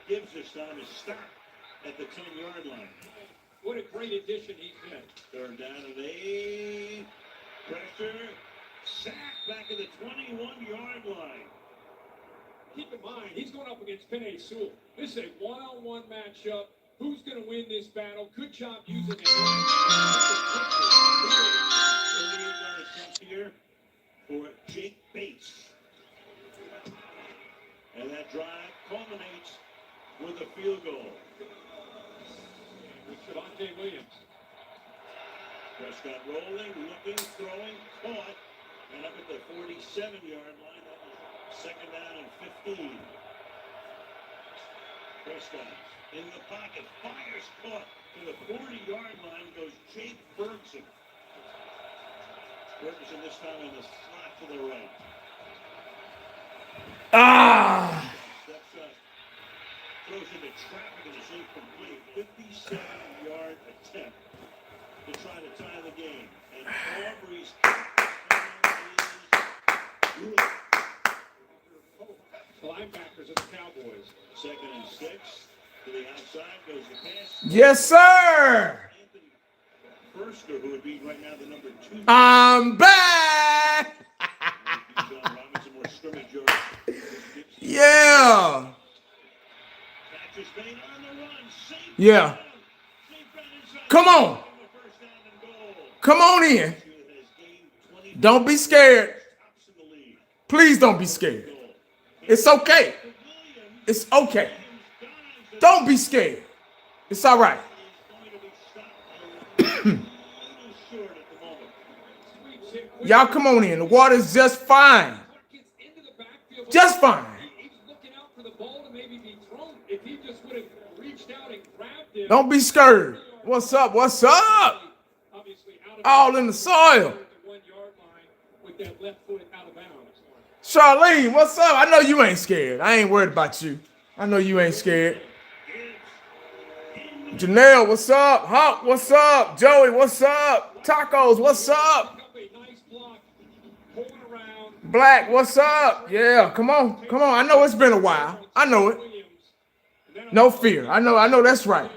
Gibbs this time is stopped at the 10-yard line. What a great addition he's been. Third down and 8. Pressure. Sack back at the 21-yard line. Keep in mind, he's going up against Penei Sewell. This is a one-on-one matchup. Who's going to win this battle? Good job using it. 38-yard attempt here for Jake Bates. And that drive culminates with a field goal. With Javonte Williams. Prescott rolling, looking, throwing, caught, and up at the 47-yard line. That was second down and 15. Prescott in the pocket, fires, caught to the 40-yard line. Goes Jake Ferguson. Ferguson this time in the slot to the right. Steps up, throws into traffic and is incomplete. 57-yard attempt to try to tie the game. And Aubrey's Linebackers of the Cowboys. 2nd and 6. To the outside goes the pass. Yes, sir. Anthony Firster, who would be right now the number 2. I'm back. John Robinson, more scrimmage yards. Yeah. Catches made on the run. Safe Yeah. down. Safe down inside. Come on. The first down and goal. Come on in. Has gained 20 Don't be scared. tops in the league. Please don't be scared. It's okay. It's okay. Don't be scared. It's all right. Y'all come on in. The water's just fine. Just fine. He's looking out for the ball to maybe be thrown. If he just would have reached out and grabbed it. Don't be scared. What's up? What's up? Obviously out of All in the soil. the 1-yard line with that left foot out of bounds. Charlene, what's up? I know you ain't scared. I ain't worried about you. I know you ain't scared. Janelle, what's up? Hawk, what's up? Joey, what's up? Tacos, what's up? A nice block, pulling around. Black, what's up? Yeah, come on. Come on. I know it's been a while. I know it. No fear. I know that's right.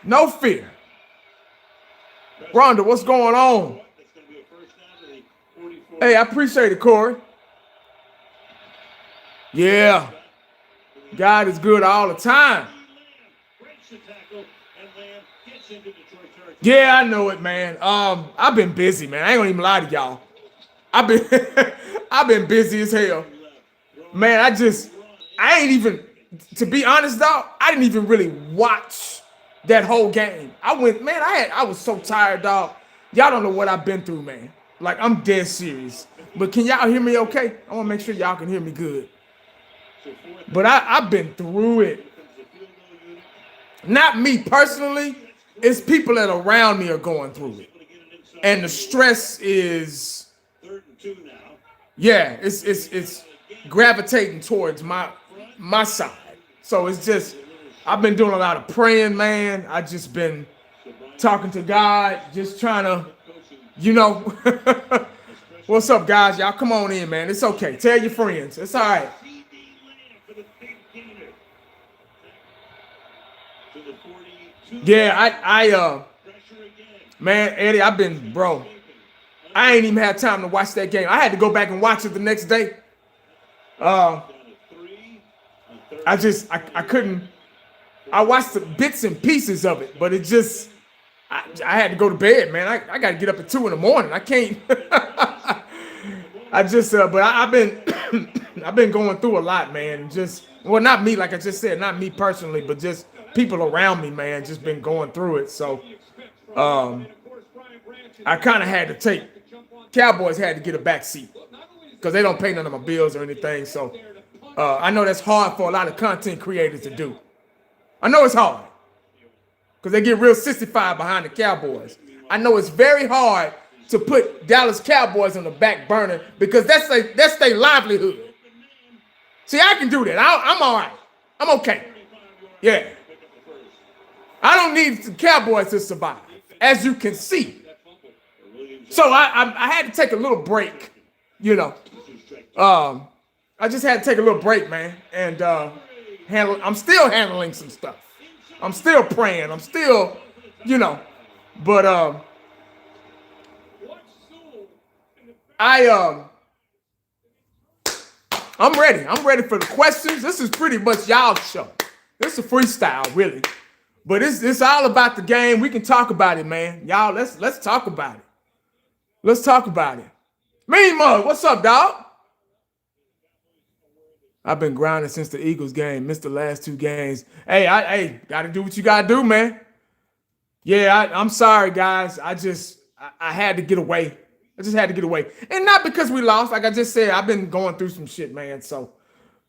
No fear. Rhonda, what's going on? Hey, I appreciate it, Corey. Yeah. God is good all the time. Yeah, I know it, man. I've been busy, man. I ain't gonna even lie to y'all. I've been busy as hell. Man, I ain't even, to be honest, dog, I didn't even really watch that whole game. I was so tired, dog. Y'all don't know what I've been through, man. Like, I'm dead serious. But can y'all hear me okay? I want to make sure y'all can hear me good. But I've been through it. Not me personally. It's people that around me are going through it. And the stress is, yeah, it's gravitating towards my side. So it's just, I've been doing a lot of praying, man. I just been talking to God, just trying to, what's up, guys? Y'all come on in, man. It's okay. Tell your friends. It's all right. Yeah, man, Eddie, I ain't even had time to watch that game. I had to go back and watch it the next day. I couldn't. I watched the bits and pieces of it, but it just, I had to go to bed, man. I got to get up at 2 a.m. I can't. But I've been, I've been going through a lot, man. Well, not me, like I just said, not me personally, but just people around me, man, just been going through it. So, I kind of had to Cowboys had to get a back seat because they don't pay none of my bills or anything. So, I know that's hard for a lot of content creators to do. I know it's hard because they get real 65 behind the Cowboys. I know it's very hard to put Dallas Cowboys on the back burner because that's their livelihood. See, I can do that. I'm all right. I'm okay. Yeah. I don't need the Cowboys to survive, as you can see. So I had to take a little break, I just had to take a little break, man, and I'm still handling some stuff. I'm still praying. I'm still, but I'm ready. I'm ready for the questions. This is pretty much y'all's show. This is a freestyle, really. But it's all about the game. We can talk about it, man. Y'all, let's talk about it. Let's talk about it. Mean Mug, what's up, dog? I've been grinding since the Eagles game. Missed the last 2 games. Hey, gotta do what you gotta do, man. Yeah, I'm sorry, guys. I had to get away. I just had to get away. And not because we lost. Like I just said, I've been going through some shit, man. So,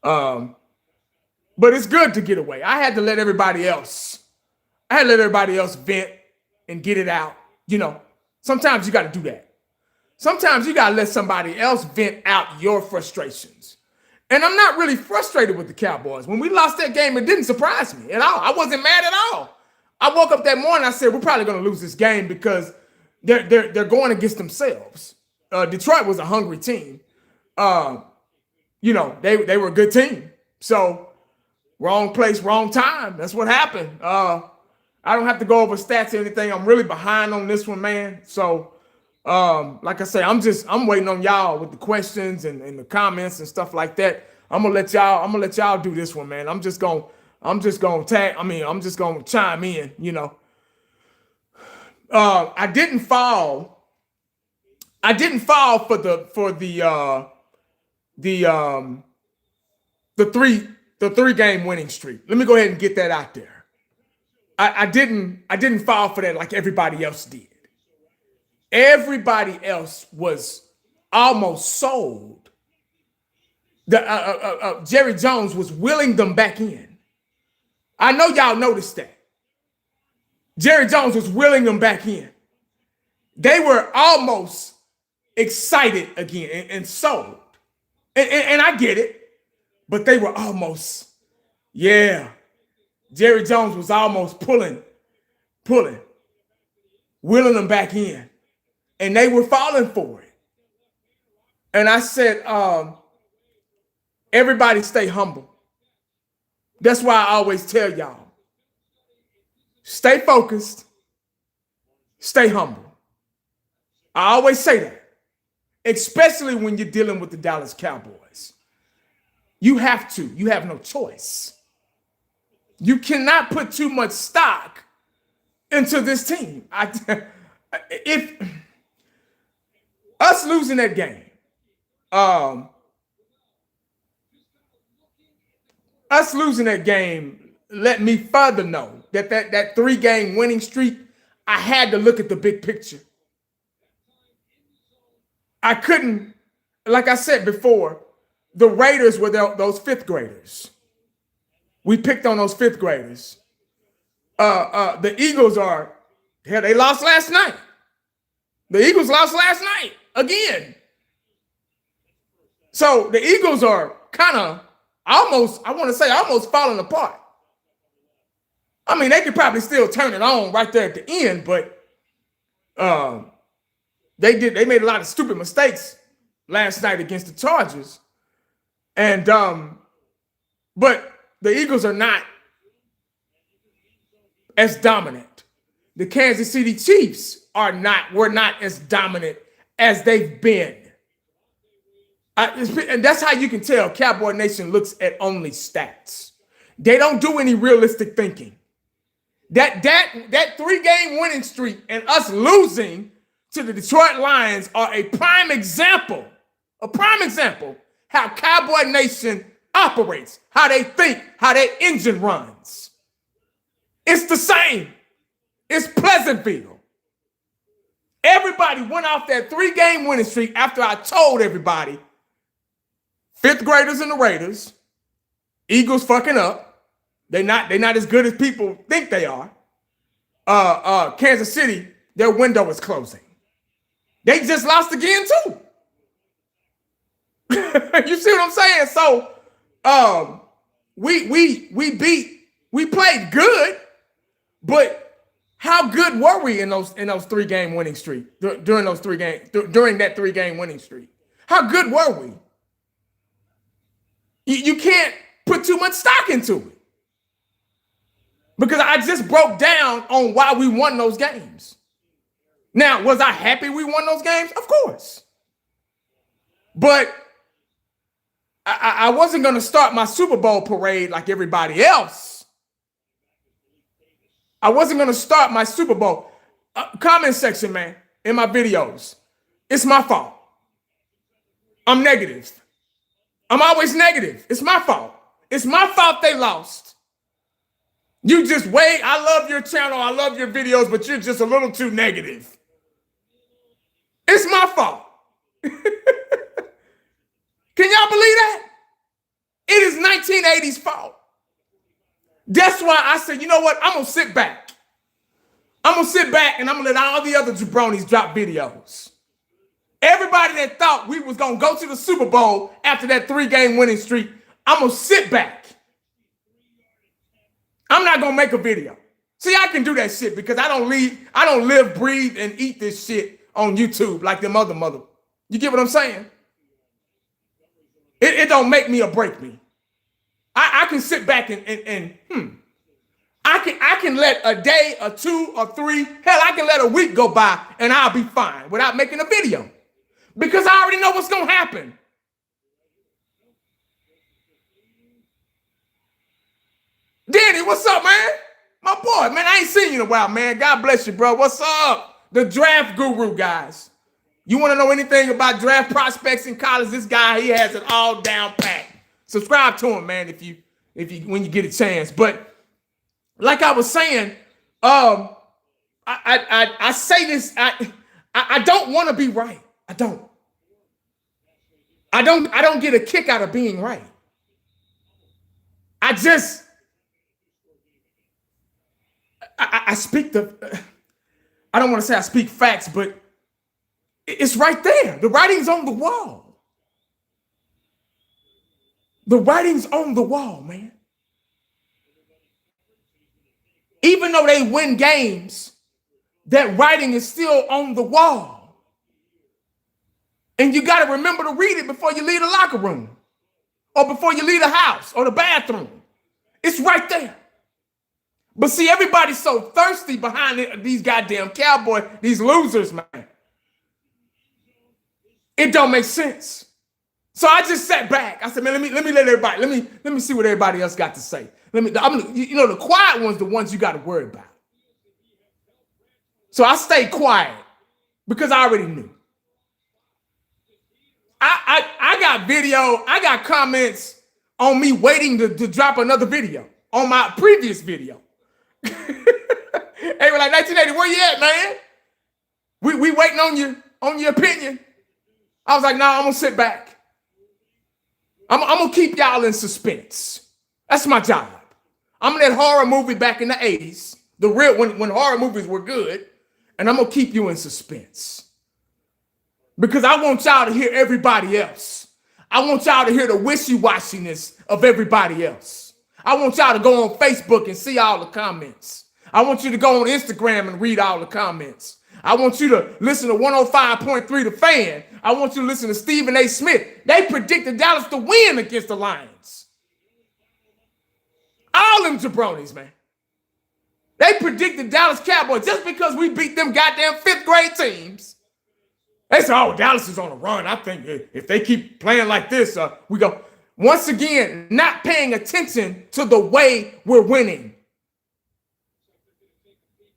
but it's good to get away. I had to let everybody else vent and get it out. Sometimes you got to do that. Sometimes you got to let somebody else vent out your frustrations. And I'm not really frustrated with the Cowboys. When we lost that game, it didn't surprise me at all. I wasn't mad at all. I woke up that morning, I said, we're probably going to lose this game because they're going against themselves. Detroit was a hungry team. They were a good team. So wrong place, wrong time. That's what happened. I don't have to go over stats or anything. I'm really behind on this one, man. So, like I say, I'm waiting on y'all with the questions and the comments and stuff like that. I'm gonna let y'all do this one, man. I'm just gonna chime in, I didn't fall for the 3-game winning streak. Let me go ahead and get that out there. I didn't fall for that like everybody else did. Everybody else was almost sold. Jerry Jones was willing them back in. I know y'all noticed that. Jerry Jones was willing them back in. They were almost excited again and sold. And I get it, but they were almost, yeah. Jerry Jones was almost pulling, willing them back in. And they were falling for it. And I said, everybody stay humble. That's why I always tell y'all, stay focused, stay humble. I always say that, especially when you're dealing with the Dallas Cowboys. You have no choice. You cannot put too much stock into this team. If us losing that game, let me further know that 3-game winning streak, I had to look at the big picture. I couldn't, like I said before, the Raiders were those 5th graders. We picked on those 5th graders. The Eagles they lost last night. The Eagles lost last night again. So the Eagles are kind of almost falling apart. I mean, they could probably still turn it on right there at the end, but they made a lot of stupid mistakes last night against the Chargers. And but the Eagles are not as dominant. The Kansas City Chiefs were not as dominant as they've been. And that's how you can tell Cowboy Nation looks at only stats. They don't do any realistic thinking. That 3-game winning streak and us losing to the Detroit Lions are a prime example how Cowboy Nation operates, how they think, how their engine runs. It's the same. It's Pleasantville. Everybody went off that 3-game winning streak after I told everybody 5th graders and the Raiders, Eagles fucking up. They're not as good as people think they are. Kansas City, their window is closing. They just lost again too. You see what I'm saying? So we played good, but how good were we in those 3-game winning streak during that 3-game winning streak? How good were we? You can't put too much stock into it. Because I just broke down on why we won those games. Now, was I happy we won those games? Of course. But I wasn't going to start my Super Bowl parade like everybody else. I wasn't going to start my Super Bowl. Comment section, man, in my videos. It's my fault. I'm negative. I'm always negative. It's my fault. It's my fault they lost. You just wait. I love your channel. I love your videos, but you're just a little too negative. It's my fault. Can y'all believe that? It is 1980's fault. That's why I said, you know what? I'm going to sit back. I'm going to sit back and I'm going to let all the other jabronis drop videos. Everybody that thought we was going to go to the Super Bowl after that 3-game winning streak, I'm going to sit back. I'm not going to make a video. See, I can do that shit because I don't live, breathe, and eat this shit on YouTube like them other mother. You get what I'm saying? It don't make me or break me. I can sit back and I can let a day or 2 or 3, hell, I can let a week go by and I'll be fine without making a video. Because I already know what's going to happen. Danny, what's up, man? My boy, man, I ain't seen you in a while, man. God bless you, bro. What's up? The draft guru, guys. You want to know anything about draft prospects in college? This guy, he has it all down pat. Subscribe to him, man, if you when you get a chance. But like I was saying, I say this, I don't want to be right. I don't get a kick out of being right. I speak I don't want to say I speak facts, but it's right there. The writing's on the wall. The writing's on the wall, man. Even though they win games, that writing is still on the wall. And you got to remember to read it before you leave the locker room or before you leave the house or the bathroom. It's right there. But see, everybody's so thirsty behind these goddamn Cowboys, these losers, man. It don't make sense. So I just sat back. I said, man, let me let everybody, let me see what everybody else got to say. The quiet ones, the ones you got to worry about. So I stayed quiet because I already knew. I got video, I got comments on me waiting to drop another video on my previous video. They were like, 1980, where you at, man? We waiting on your opinion. I was like, nah, I'm gonna sit back. I'm gonna keep y'all in suspense. That's my job. I'm that horror movie back in the 80s, the real when horror movies were good, and I'm gonna keep you in suspense. Because I want y'all to hear everybody else. I want y'all to hear the wishy-washiness of everybody else. I want y'all to go on Facebook and see all the comments. I want you to go on Instagram and read all the comments. I want you to listen to 105.3 The Fan. I want you to listen to Stephen A. Smith. They predicted Dallas to win against the Lions. All them jabronis, man. They predicted Dallas Cowboys just because we beat them goddamn 5th grade teams. They said, oh, Dallas is on a run. I think if they keep playing like this, we go. Once again, not paying attention to the way we're winning.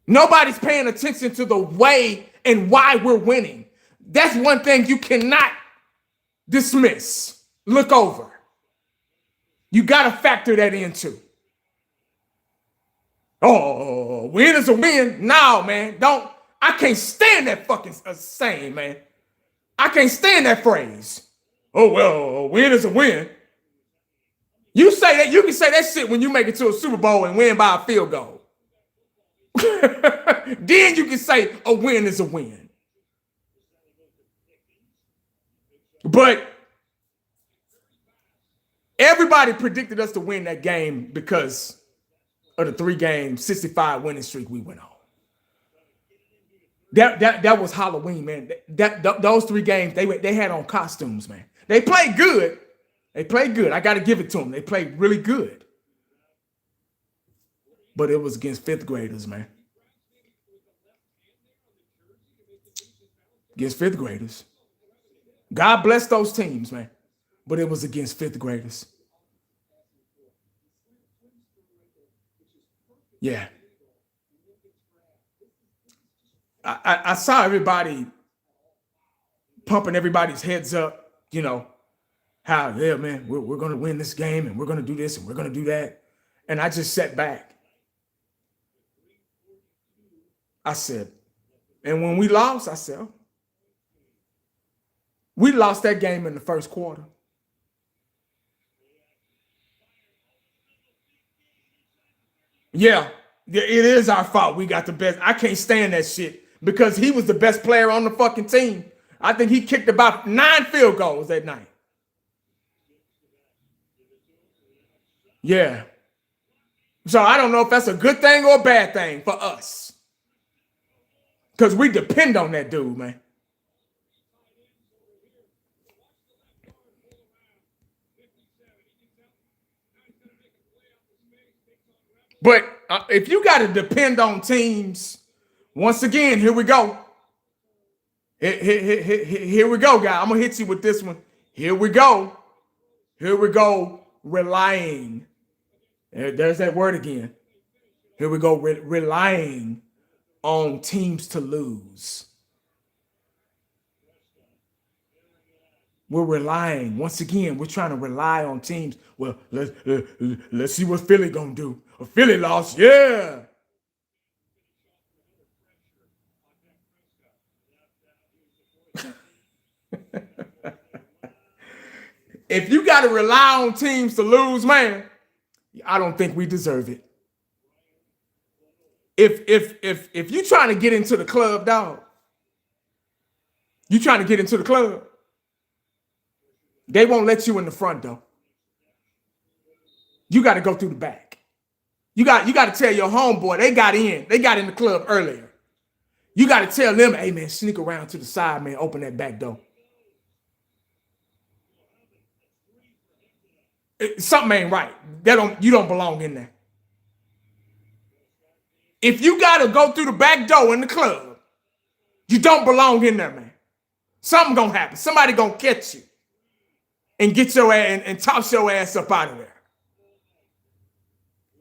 Nobody's paying attention to the way and why we're winning. That's one thing you cannot dismiss, look over. You got to factor that in too. Oh, win is a win. No, man, I can't stand that fucking saying, man. I can't stand that phrase. Oh, well, a win is a win. You say that, you can say that shit when you make it to a Super Bowl and win by a field goal. Then you can say a win is a win. But everybody predicted us to win that game because of the 3-game 65 winning streak we went on. That was Halloween, man. Those 3 games they had on costumes, man. They played good, They played good. I got to give it to them. They played really good. But it was against fifth graders, man. Against fifth graders. God bless those teams, man. But it was against fifth graders. Yeah. I saw everybody pumping everybody's heads up, you know, how, yeah, man, we're going to win this game and we're going to do this and we're going to do that. And I just sat back. I said, and when we lost, I said, oh, we lost that game in the first quarter. Yeah, it is our fault. We got the best. I can't stand that shit because he was the best player on the fucking team. I think he kicked about 9 field goals that night. Yeah. So I don't know if that's a good thing or a bad thing for us. Because we depend on that dude, man. But if you got to depend on teams, once again, here we go. Here we go, guy. I'm going to hit you with this one. Here we go. Here we go. Relying. There's that word again. Here we go. Relying on teams to lose. We're relying. Once again, we're trying to rely on teams. Well, let's see what Philly gonna do. A Philly lost, yeah. If you got to rely on teams to lose, man, I don't think we deserve it. If you trying to get into the club, dog, you trying to get into the club, they won't let you in the front though. You got to go through the back. You got to tell your homeboy they got in the club earlier. You got to tell them, hey man, sneak around to the side, man, open that back door. Something ain't right. You don't belong in there. If you got to go through the back door in the club, you don't belong in there, man. Something gonna happen. Somebody gonna catch you and get your ass and toss your ass up out of there.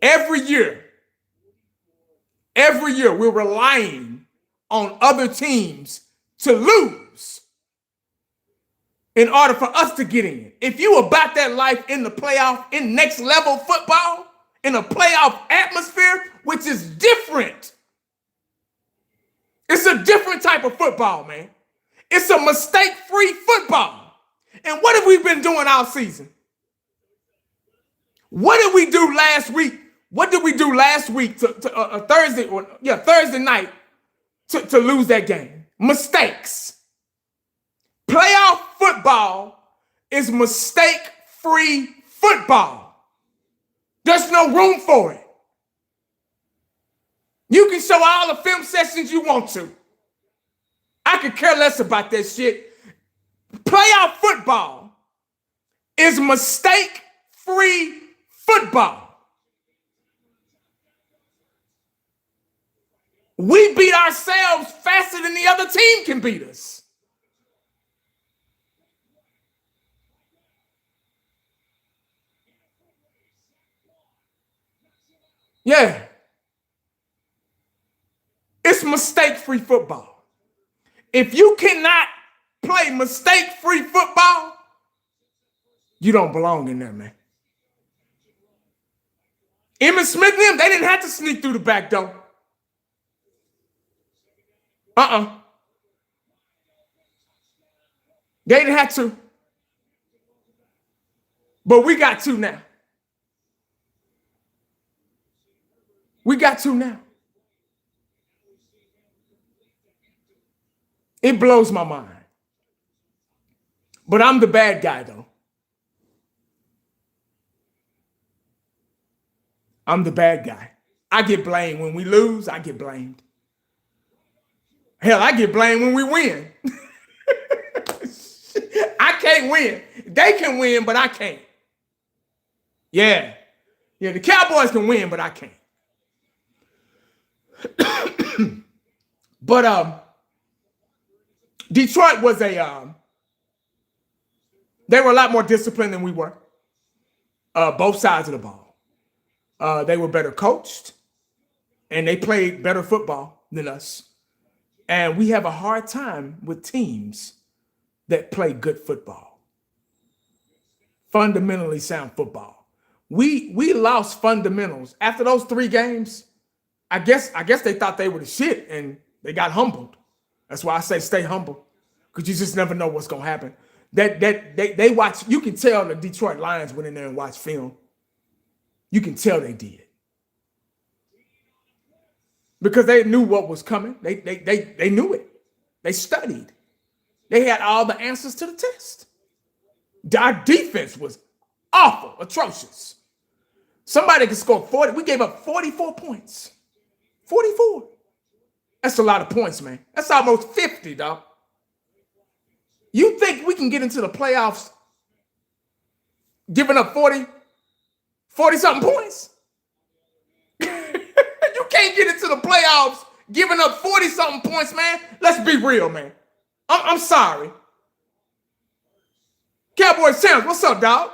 Every year, we're relying on other teams to lose in order for us to get in. If you about that life in the playoff, in next level football, in a playoff atmosphere, which is different. It's a different type of football, man. It's a mistake-free football. And what have we been doing all season? What did we do last week? What did we do last week to Thursday night to lose that game? Mistakes. Playoff football is mistake-free football. There's no room for it. You can show all the film sessions you want to. I could care less about that shit. Playoff football is mistake-free football. We beat ourselves faster than the other team can beat us. Yeah. It's mistake-free football. If you cannot play mistake-free football, you don't belong in there, man. Emmitt Smith and them, they didn't have to sneak through the back door. They didn't have to. But we got to now. We got to now. It blows my mind. But I'm the bad guy, though. I'm the bad guy. I get blamed. When we lose, I get blamed. Hell, I get blamed when we win. I can't win. They can win, but I can't. Yeah. Yeah, the Cowboys can win, but I can't. But Detroit was they were a lot more disciplined than we were. Both sides of the ball. They were better coached, and they played better football than us. And we have a hard time with teams that play good football. Fundamentally sound football. We lost fundamentals. After those 3 games, I guess they thought they were the shit and they got humbled. That's why I say stay humble. Because you just never know what's gonna happen. They watch, you can tell the Detroit Lions went in there and watched film. You can tell they did. Because they knew what was coming. They knew it. They studied. They had all the answers to the test. Our defense was awful, atrocious. Somebody could score 40. We gave up 44 points. 44. That's a lot of points, man. That's almost 50, dog. You think we can get into the playoffs giving up 40-something points? You can't get into the playoffs giving up 40-something points, man. Let's be real, man. I'm sorry. Cowboys Towns, what's up, dog?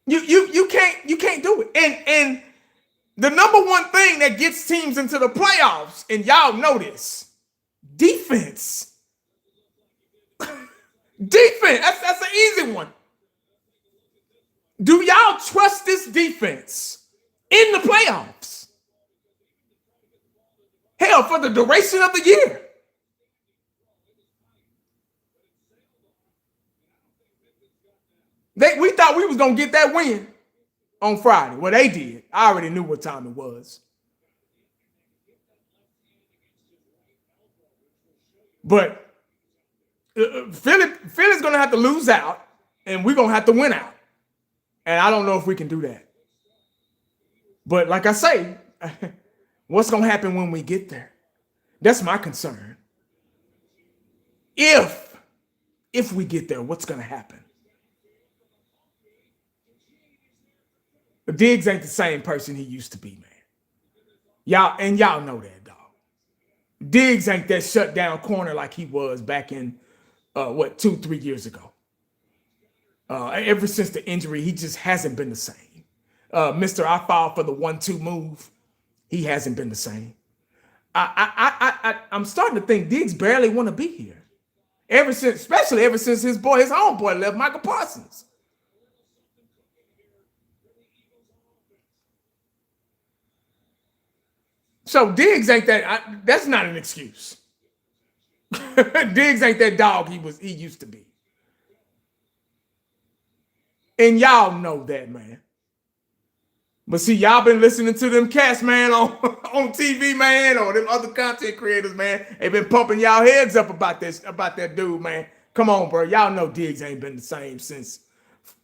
You can't do it. And the number one thing that gets teams into the playoffs, and y'all know this, defense. Defense. That's an easy one. Do y'all trust this defense in the playoffs? Hell, for the duration of the year. We thought we was going to get that win on Friday. Well, they did. I already knew what time it was. But Philly's going to have to lose out, and we're going to have to win out. And I don't know if we can do that. But like I say, what's going to happen when we get there? That's my concern. If we get there, what's going to happen? But Diggs ain't the same person he used to be, man. Y'all know that, dog. Diggs ain't that shutdown corner like he was back in 2-3 years ago. Ever since the injury, he just hasn't been the same. Mr. I fall for the 1-2 move. He hasn't been the same. I'm starting to think Diggs barely want to be here. Especially ever since his homeboy left, Michael Parsons. So Diggs ain't that. That's not an excuse. Diggs ain't that dog he used to be. And y'all know that, man. But see, y'all been listening to them cats, man, on TV, man, or them other content creators, man. They been pumping y'all heads up about that dude, man. Come on, bro. Y'all know Diggs ain't been the same since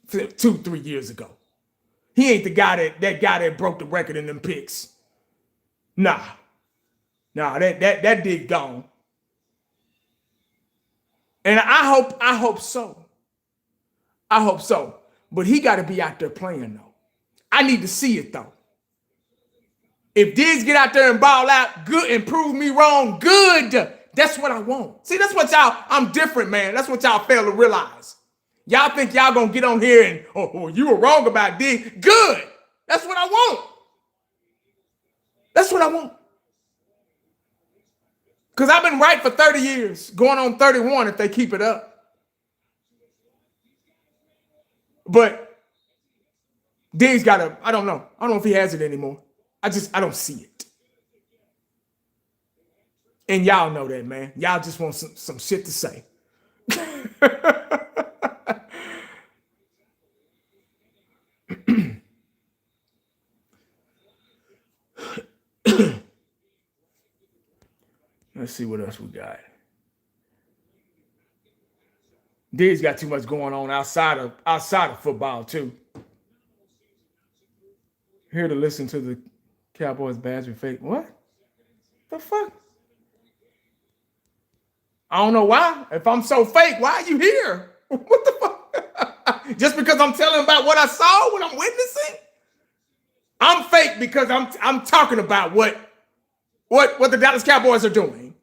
2-3 years ago. He ain't the guy that broke the record in them picks. Nah, that Diggs gone. And I hope so. I hope so. But he got to be out there playing, though. I need to see it, though. If Diggs get out there and ball out, good, and prove me wrong, good. That's what I want. See, that's what I'm different, man. That's what y'all fail to realize. Y'all think y'all going to get on here and, oh, you were wrong about Diggs. Good. That's what I want. That's what I want. Because I've been right for 30 years, going on 31 if they keep it up. But Diggs I don't know. I don't know if he has it anymore. I don't see it. And y'all know that, man. Y'all just want some shit to say. Let's see what else we got. Diggs got too much going on outside of football, too. Here to listen to the Cowboys badge with fake. What? The fuck? I don't know why. If I'm so fake, why are you here? What the fuck? Just because I'm telling about what I saw, what I'm witnessing? I'm fake because I'm talking about what the Dallas Cowboys are doing.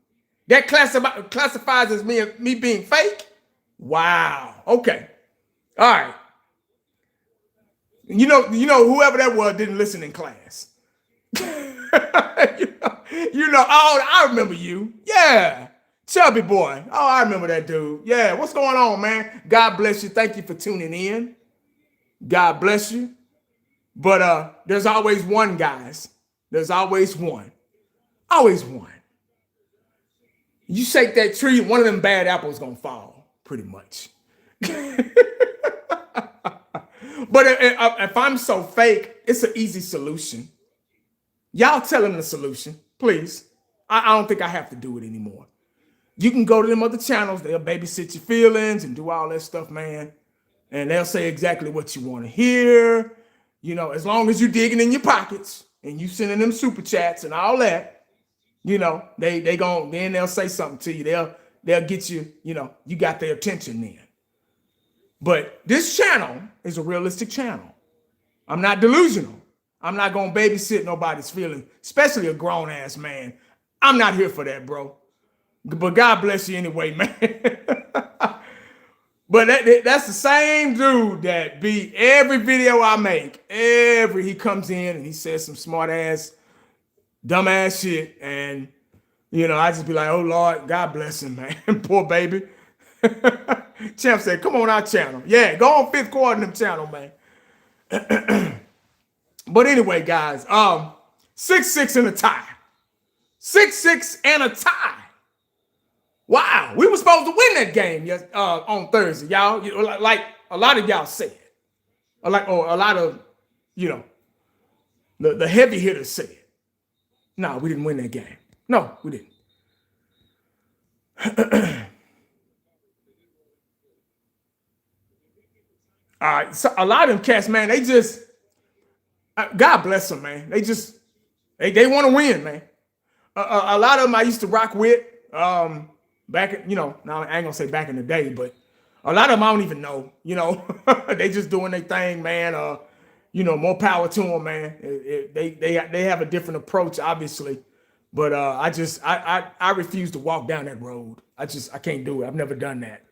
That classifies as me being fake? Wow. Okay. All right. You know, whoever that was didn't listen in class. Oh, I remember you. Yeah. Chubby boy. Oh, I remember that dude. Yeah. What's going on, man? God bless you. Thank you for tuning in. God bless you. But there's always one, guys. There's always one. Always one. You shake that tree, one of them bad apples gonna fall, pretty much. But if I'm so fake, it's an easy solution. Y'all tell them the solution, please. I don't think I have to do it anymore. You can go to them other channels. They'll babysit your feelings and do all that stuff, man. And they'll say exactly what you want to hear. You know, as long as you're digging in your pockets and you sending them super chats and all that, you know, then they'll say something to you. They'll get you, you got their attention then. But this channel is a realistic channel. I'm not delusional. I'm not going to babysit nobody's feelings, especially a grown-ass man. I'm not here for that, bro. But God bless you anyway, man. But that's the same dude that beat every video I make. He comes in and he says some smart-ass, dumb-ass shit. And, I just be like, oh, Lord, God bless him, man. Poor baby. Champ said, come on our channel. Yeah, go on Fifth Coordinate channel, man. But anyway, guys, 6-6 and a tie. 6-6 and a tie. Wow, we were supposed to win that game on Thursday, y'all. Like a lot of y'all said. Or a lot of, the heavy hitters said. No, we didn't win that game. No, we didn't. All right, so a lot of them cats, man, they just, God bless them, man. They want to win, man. A lot of them I used to rock with back, now I ain't gonna say back in the day, but a lot of them I don't even know, they just doing their thing, man. More power to them, man. They have a different approach, obviously, but I refuse to walk down that road. I can't do it. I've never done that.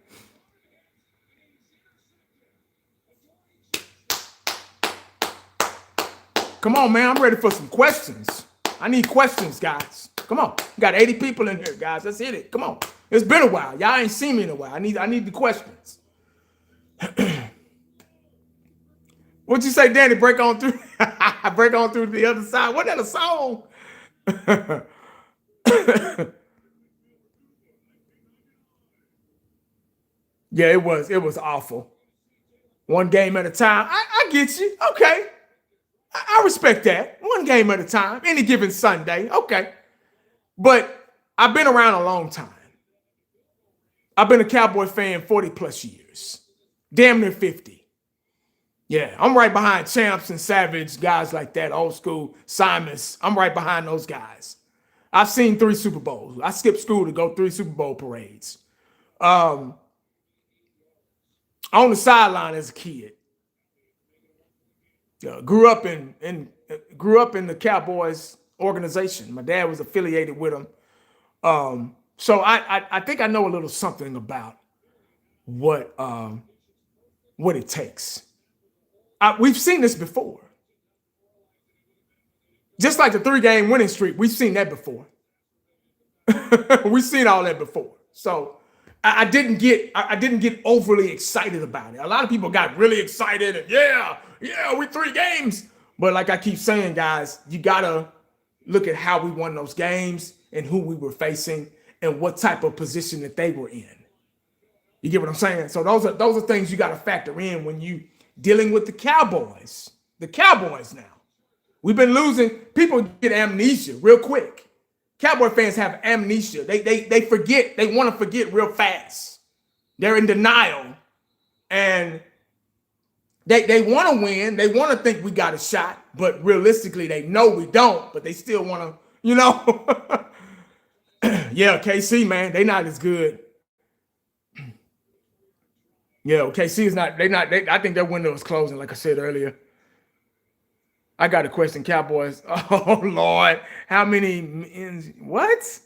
Come on, man. I'm ready for some questions. I need questions, guys. Come on. We got 80 people in here, guys. Let's hit it. Come on. It's been a while. Y'all ain't seen me in a while. I need the questions. What'd you say, Danny? Break on through. Break on through the other side. Wasn't that a song? Yeah, it was. It was awful. One game at a time. I get you. Okay. I respect that. One game at a time, any given Sunday. Okay. But I've been around a long time. I've been a Cowboy fan 40 plus years. Damn near 50. Yeah, I'm right behind Champs and Savage, guys like that, old school, Simons. I'm right behind those guys. I've seen 3 Super Bowls. I skipped school to go 3 Super Bowl parades. On the sideline as a kid. Grew up in the Cowboys organization. My dad was affiliated with them. So I think I know a little something about what it takes. We've seen this before. Just like the 3-game winning streak, we've seen that before. We've seen all that before. So I didn't get overly excited about it. A lot of people got really excited and yeah, we 3 games. But like I keep saying, guys, you gotta look at how we won those games and who we were facing and what type of position that they were in. You get what I'm saying? So those are things you gotta factor in when you dealing with the Cowboys. The Cowboys now. We've been losing. People get amnesia real quick. Cowboy fans have amnesia. They forget. They want to forget real fast. They're in denial. And they want to win. They want to think we got a shot. But realistically, they know we don't. But they still want to, Yeah, KC, man, they not as good Yeah, KC is not. I think their window is closing. Like I said earlier. I got a question, Cowboys. Oh Lord, how many? What?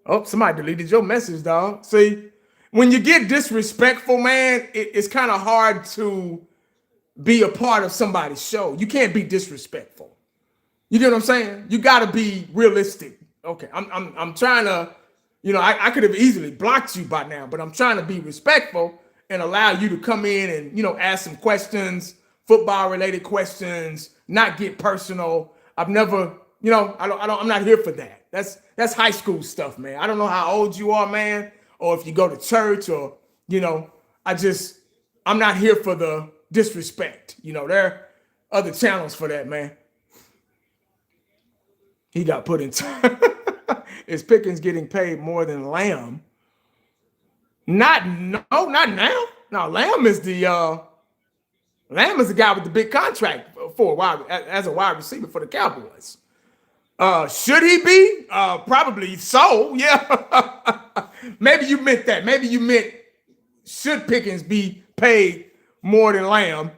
Oh, somebody deleted your message, dog. See, when you get disrespectful, man, it's kind of hard to be a part of somebody's show. You can't be disrespectful. You get what I'm saying? You got to be realistic. Okay, I'm trying to, I could have easily blocked you by now, but I'm trying to be respectful and allow you to come in and ask some questions, football related questions, not get personal. I've never, I'm not here for that. That's high school stuff, man. I don't know how old you are, man, or if you go to church or, I'm not here for the disrespect. There are other channels for that, man. He got put in time. Is Pickens getting paid more than Lamb? Not now. No, Lamb is the guy with the big contract as a wide receiver for the Cowboys. Should he be? Probably so. Yeah. Maybe you meant that. Maybe you meant should Pickens be paid more than Lamb?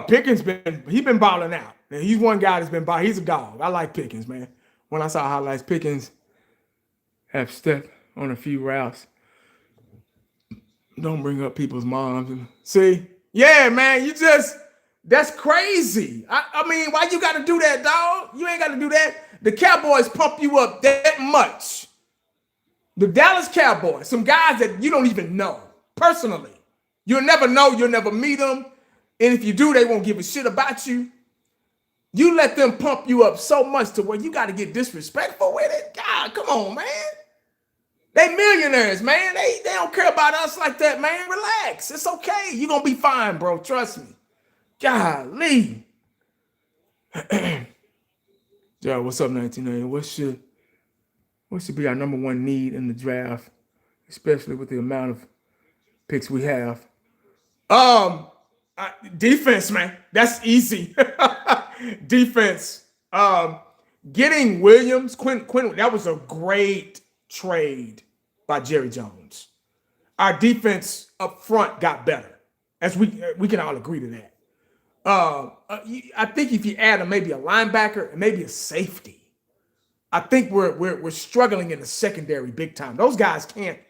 Pickens been balling out. And he's one guy that's been balling. He's a dog. I like Pickens, man. When I saw highlights, Pickens have stepped on a few routes. Don't bring up people's moms. See? Yeah, man, that's crazy. I mean, why you got to do that, dog? You ain't got to do that. The Cowboys pump you up that much. The Dallas Cowboys, some guys that you don't even know personally. You'll never know. You'll never meet them. And if you do, they won't give a shit about you. You let them pump you up so much to where you got to get disrespectful with it. God, come on, man. They millionaires, man. They don't care about us like that, man. Relax. It's okay. You're going to be fine, bro. Trust me. Golly. Yeah, what's up, 1990? What should be our number one need in the draft, especially with the amount of picks we have? Defense, man. That's easy. Defense. Getting Williams, Quinn, that was a great trade by Jerry Jones. Our defense up front got better, as we can all agree to that. I think if you add maybe a linebacker and maybe a safety, I think we're struggling in the secondary big time. Those guys can't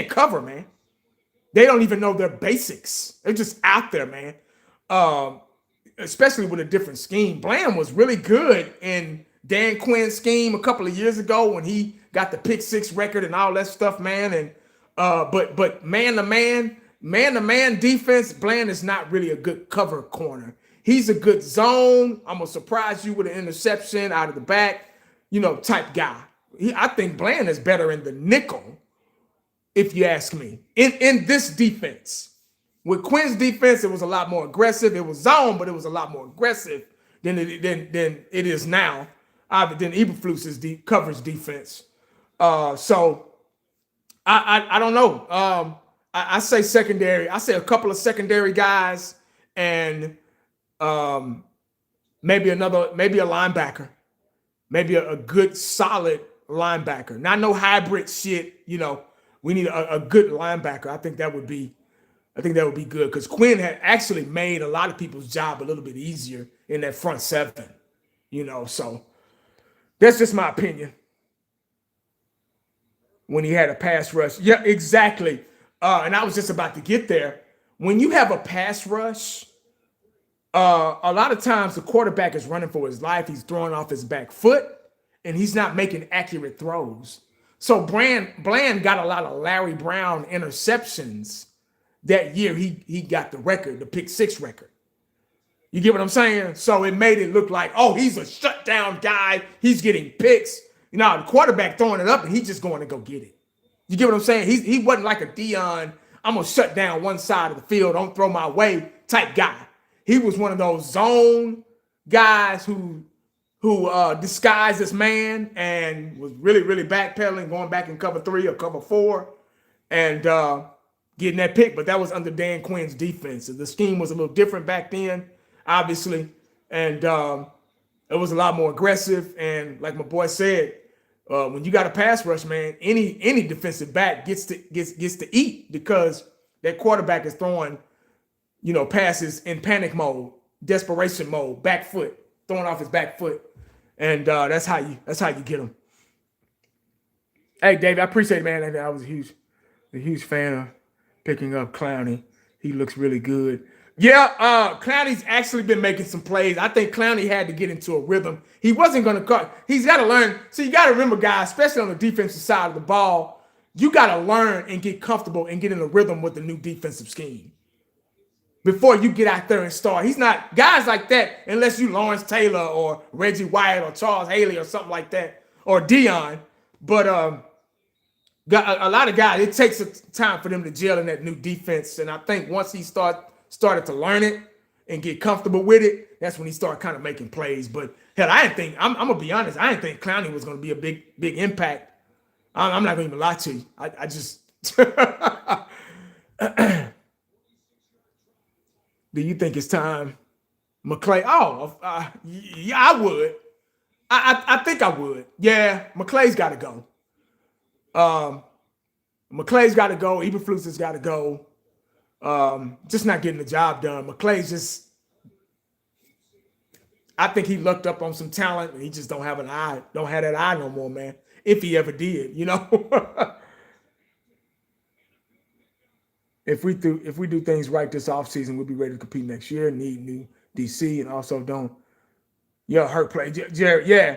cover, man. They don't even know their basics. They're just out there, man. Especially with a different scheme. Bland was really good in Dan Quinn's scheme a couple of years ago when he got the pick six record and all that stuff, man. And but man to man defense, Bland is not really a good cover corner. He's a good zone. I'm gonna surprise you with an interception out of the back, type guy. I think Bland is better in the nickel, if you ask me. In this defense. With Quinn's defense, it was a lot more aggressive. It was zone, but it was a lot more aggressive than it is now. Than Eberflus's coverage defense. So I don't know. I say secondary. I say a couple of secondary guys and maybe a linebacker, maybe a good solid linebacker. Not no hybrid shit. We need a good linebacker. I think that would be good because Quinn had actually made a lot of people's job a little bit easier in that front seven, so that's just my opinion. When he had a pass rush. Yeah, exactly. And I was just about to get there. When you have a pass rush, a lot of times the quarterback is running for his life. He's throwing off his back foot and he's not making accurate throws. So Bland got a lot of Larry Brown interceptions that year. He got the record, the pick six record. You get what I'm saying? So it made it look like, oh, he's a shutdown guy. He's getting picks. The quarterback throwing it up and he's just going to go get it. You get what I'm saying? He wasn't like a Dion, I'm going to shut down one side of the field, don't throw my way type guy. He was one of those zone guys who disguised as man and was really, really backpedaling, going back in cover 3 or cover 4 and getting that pick. But that was under Dan Quinn's defense. The scheme was a little different back then, obviously. And it was a lot more aggressive. And like my boy said, when you got a pass rush, man, any defensive back gets to eat because that quarterback is throwing, passes in panic mode, desperation mode, back foot, throwing off his back foot, and that's how you get him. Hey, David, I appreciate it, man. I was a huge fan of picking up Clowney. He looks really good. Yeah, Clowney's actually been making some plays. I think Clowney had to get into a rhythm. He wasn't going to cut. He's got to learn. So you got to remember, guys, especially on the defensive side of the ball, you got to learn and get comfortable and get in a rhythm with the new defensive scheme before you get out there and start. He's not guys like that unless you Lawrence Taylor or Reggie Wyatt or Charles Haley or something like that or Dion. But got a lot of guys, it takes time for them to gel in that new defense. And I think once he started to learn it and get comfortable with it, that's when he started kind of making plays. But hell, I didn't think, I'm gonna be honest, I didn't think Clowney was gonna be a big impact. I'm not gonna even lie to you. I just do you think it's time, McClay? Yeah, I would. I think I would. Yeah, McClay's got to go. McClay's got to go. Eberflus has got to go. Just not getting the job done. McClay's just, I think he looked up on some talent and he just don't have that eye no more, man. If he ever did, If we do things right this offseason, we'll be ready to compete next year. Need new DC and also don't. Yeah, hurt play. Jared, yeah.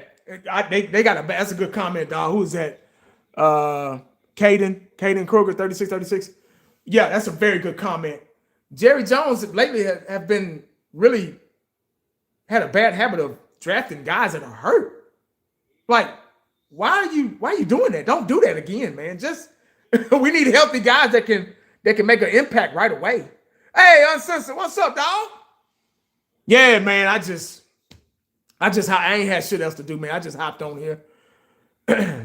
They got that's a good comment, dog. Who is that? Caden Kruger, 36. Yeah, that's a very good comment. Jerry Jones lately have been really had a bad habit of drafting guys that are hurt. Like, why are you doing that? Don't do that again, man. Just we need healthy guys that can make an impact right away. Hey, Uncensored, what's up, dog? Yeah, man. I ain't had shit else to do, man. I just hopped on here.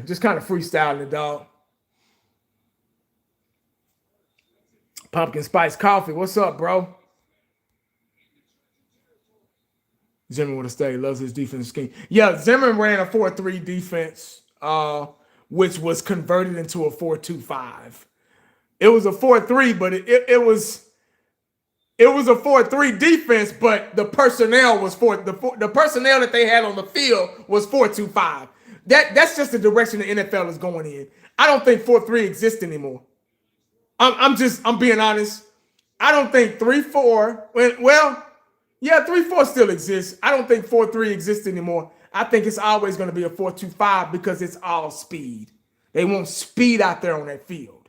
Just kind of freestyling it, dog. Pumpkin Spice Coffee. What's up, bro? Zimmerman would have stayed. Loves his defensive scheme. Yeah, Zimmerman ran a 4-3 defense, which was converted into a 4-2-5. It was a 4-3, but it was a 4-3 defense, but the personnel was the personnel that they had on the field was 4-2-5. That's just the direction the NFL is going in. I don't think 4-3 exists anymore. I'm being honest. I don't think 3-4. Well, yeah, 3-4 still exists. I don't think 4-3 exists anymore. I think it's always going to be a 4-2-5 because it's all speed. They want speed out there on that field.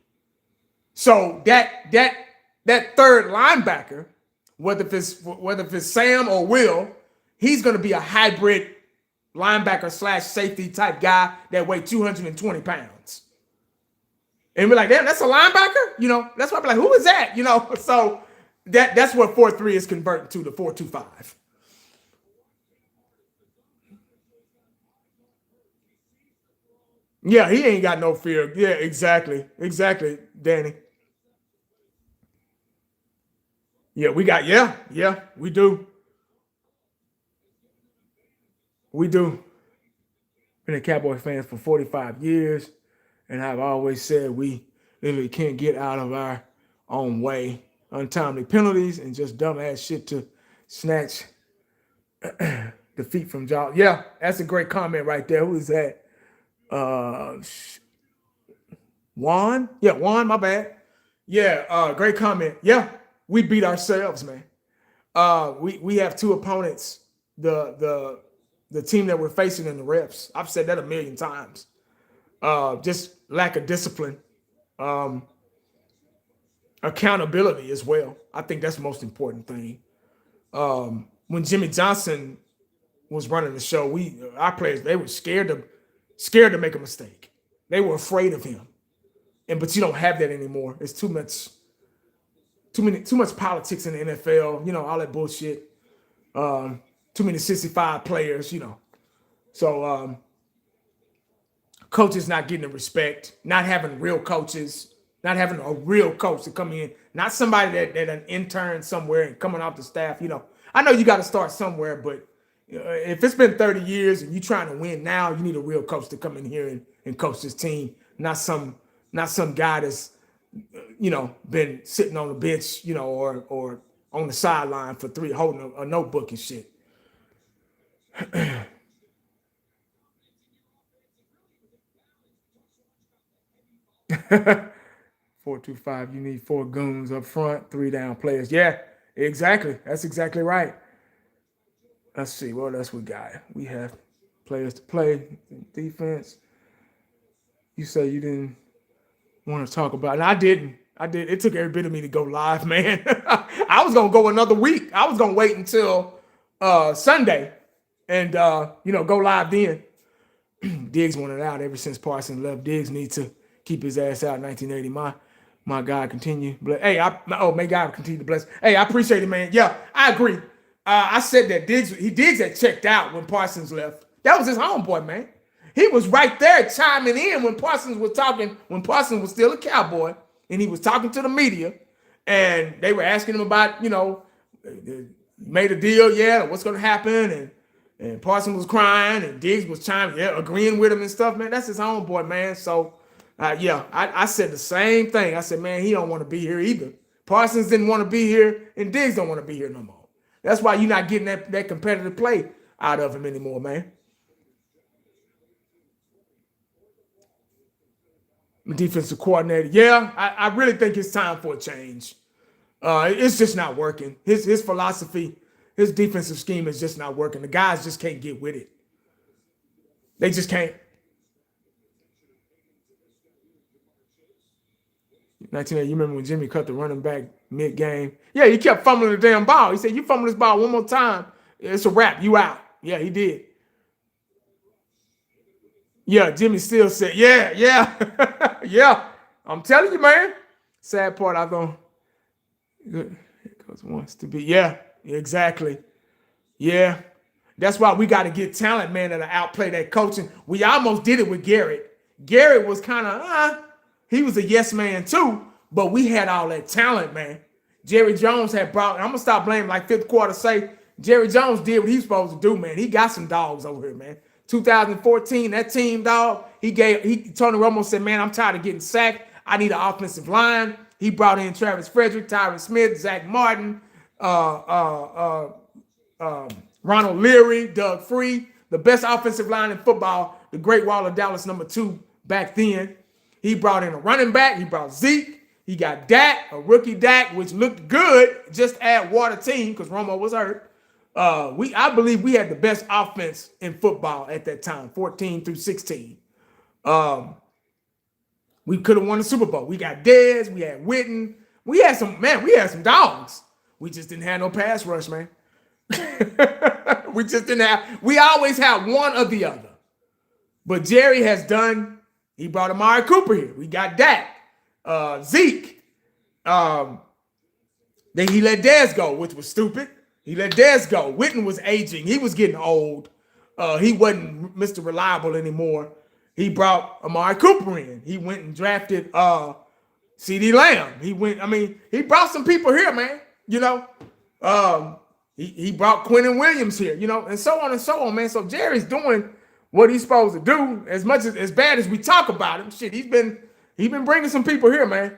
So that third linebacker, whether if it's Sam or Will, he's going to be a hybrid linebacker / safety type guy that weighs 220 pounds. And we're like, damn, that's a linebacker? That's why I'm like, who is that? So that's what 4-3 is converting to, the 4-2-5. Yeah, he ain't got no fear. Yeah, exactly, Danny. Yeah, we do. We do. Been a Cowboy fans for 45 years, and I've always said we literally can't get out of our own way. Untimely penalties and just dumbass shit to snatch defeat from Jaws. Yeah, that's a great comment right there. Who is that? Juan? Yeah, Juan, my bad. Yeah, great comment. Yeah, we beat ourselves, man. We have two opponents, the team that we're facing in the refs. I've said that a million times. Just lack of discipline. Accountability as well. I think that's the most important thing. When Jimmy Johnson was running the show, our players, they were scared to make a mistake. They were afraid of him. But you don't have that anymore. It's too much politics in the NFL, all that bullshit. Too many 65 players, So coaches not getting the respect, not having real coaches, not having a real coach to come in, not somebody that an intern somewhere and coming off the staff. I know you got to start somewhere, but if it's been 30 years and you're trying to win now, you need a real coach to come in here and coach this team, not some guy that's been sitting on the bench, or on the sideline for three, holding a notebook and shit. 4-2-5. You need 4 goons up front, 3 down players. Yeah, exactly. That's exactly right. Let's see what else we got. We have players to play, defense. You say you didn't want to talk about it. And I didn't. It took every bit of me to go live, man. I was gonna go another week. I was gonna wait until Sunday and go live then. Diggs wanted out ever since Parsons left. Diggs needs to keep his ass out in 1980. My God continue. Hey, may God continue to bless. Hey, I appreciate it, man. Yeah, I agree. I said that Diggs had checked out when Parsons left. That was his homeboy, man. He was right there chiming in when Parsons was talking, when Parsons was still a Cowboy, and he was talking to the media, and they were asking him about, made a deal, yeah, what's going to happen, and Parsons was crying, and Diggs was chiming, agreeing with him and stuff, man. That's his homeboy, man. So, I said the same thing. I said, man, he don't want to be here either. Parsons didn't want to be here, and Diggs don't want to be here no more. That's why you're not getting that competitive play out of him anymore, man. Defensive coordinator. Yeah, I really think it's time for a change. It's just not working. His philosophy, his defensive scheme is just not working. The guys just can't get with it. They just can't. 1980, you remember when Jimmy cut the running back mid-game? Yeah, he kept fumbling the damn ball. He said, you fumble this ball one more time, it's a wrap. You out. Yeah, he did. Yeah, Jimmy still said, yeah. Yeah. I'm telling you, man. Sad part, I don't. Good. Because wants to be. Yeah, exactly. Yeah. That's why we got to get talent, man, that'll outplay that coaching. We almost did it with Garrett. Garrett was kind of, he was a yes man too, but we had all that talent, man. Jerry Jones had brought, I'm going to stop blaming like fifth quarter say, Jerry Jones did what he was supposed to do, man. He got some dogs over here, man. 2014, that team, dog, Tony Romo said, man, I'm tired of getting sacked. I need an offensive line. He brought in Travis Frederick, Tyron Smith, Zach Martin, Ronald Leary, Doug Free, the best offensive line in football, the Great Wall of Dallas #2 back then. He brought in a running back. He brought Zeke. He got Dak, a rookie Dak, which looked good. Just add water team because Romo was hurt. I believe we had the best offense in football at that time, 14 through 16. We could have won the Super Bowl. We got Dez, we had Witten. We had some dogs. We just didn't have no pass rush, man. We just didn't have, we always had one or the other. But Jerry has done, he brought Amari Cooper here. We got Dak, Zeke. Then he let Dez go, which was stupid. He let Dez go. Witten was aging. He was getting old. He wasn't Mr. Reliable anymore. He brought Amari Cooper in. He went and drafted CeeDee Lamb. He brought some people here, man. He brought Quentin Williams here, and so on, man. So Jerry's doing what he's supposed to do. As much as bad as we talk about him, shit, he's been bringing some people here, man.